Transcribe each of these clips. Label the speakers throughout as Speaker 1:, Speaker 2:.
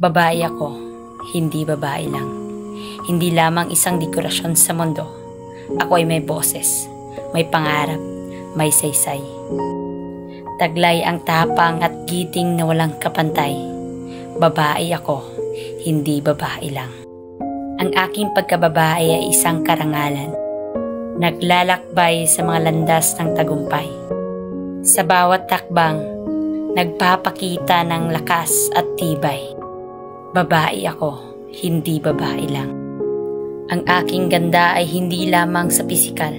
Speaker 1: Babae ako, hindi babae lang. Hindi lamang isang dekorasyon sa mundo. Ako ay may boses, may pangarap, may saysay. Taglay ang tapang at giting na walang kapantay. Babae ako, hindi babae lang. Ang aking pagkababae ay isang karangalan. Naglalakbay sa mga landas ng tagumpay. Sa bawat takbang, nagpapakita ng lakas at tibay. Babae ako, hindi babae lang. Ang aking ganda ay hindi lamang sa pisikal,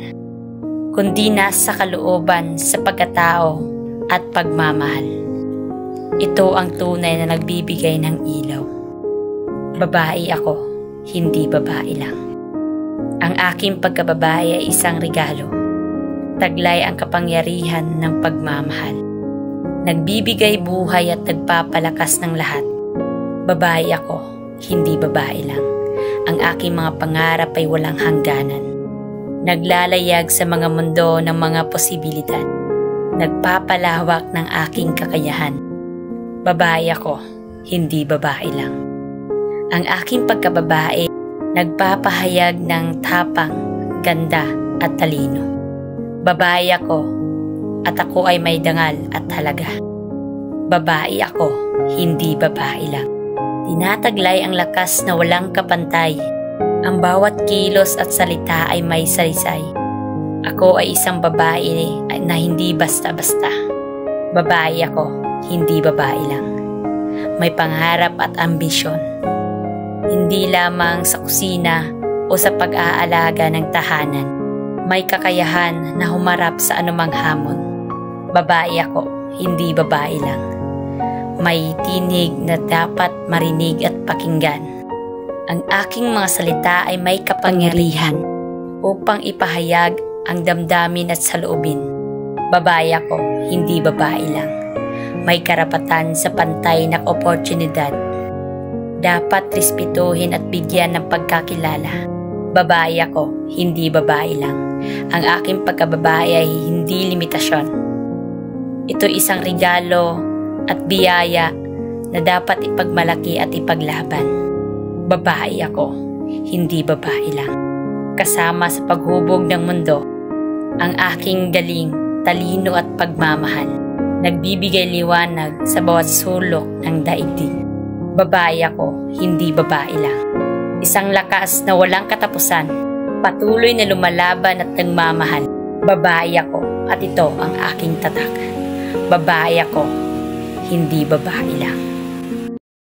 Speaker 1: kundi nasa kalooban sa pagkatao at pagmamahal. Ito ang tunay na nagbibigay ng ilaw. Babae ako, hindi babae lang. Ang aking pagkababae ay isang regalo. Taglay ang kapangyarihan ng pagmamahal. Nagbibigay buhay at nagpapalakas ng lahat. Babae ako, hindi babae lang. Ang aking mga pangarap ay walang hangganan. Naglalayag sa mga mundo ng mga posibilidad. Nagpapalawak ng aking kakayahan. Babae ako, hindi babae lang. Ang aking pagkababae, nagpapahayag ng tapang, ganda at talino. Babae ako, at ako ay may dangal at halaga. Babae ako, hindi babae lang. Tinataglay ang lakas na walang kapantay. Ang bawat kilos at salita ay may saysay. Ako ay isang babae na hindi basta-basta. Babae ako, hindi babae lang. May pangarap at ambisyon. Hindi lamang sa kusina o sa pag-aalaga ng tahanan. May kakayahan na humarap sa anumang hamon. Babae ako, hindi babae lang. May tinig na dapat marinig at pakinggan. Ang aking mga salita ay may kapangyarihan upang ipahayag ang damdamin at saloobin. Babae ako, hindi babae lang. May karapatan sa pantay na oportunidad. Dapat respetuhin at bigyan ng pagkakilala. Babae ako, hindi babae lang. Ang aking pagkababae ay hindi limitasyon. Ito isang regalo at biyaya na dapat ipagmalaki at ipaglaban. Babae ako, hindi babae lang. Kasama sa paghubog ng mundo, ang aking galing, talino at pagmamahal, nagbibigay liwanag sa bawat sulok ng daigdig. Babae ako, hindi babae lang. Isang lakas na walang katapusan, patuloy na lumalaban at nagmamahal. Babae ako at ito ang aking tatak. Babae ako, hindi babae lang.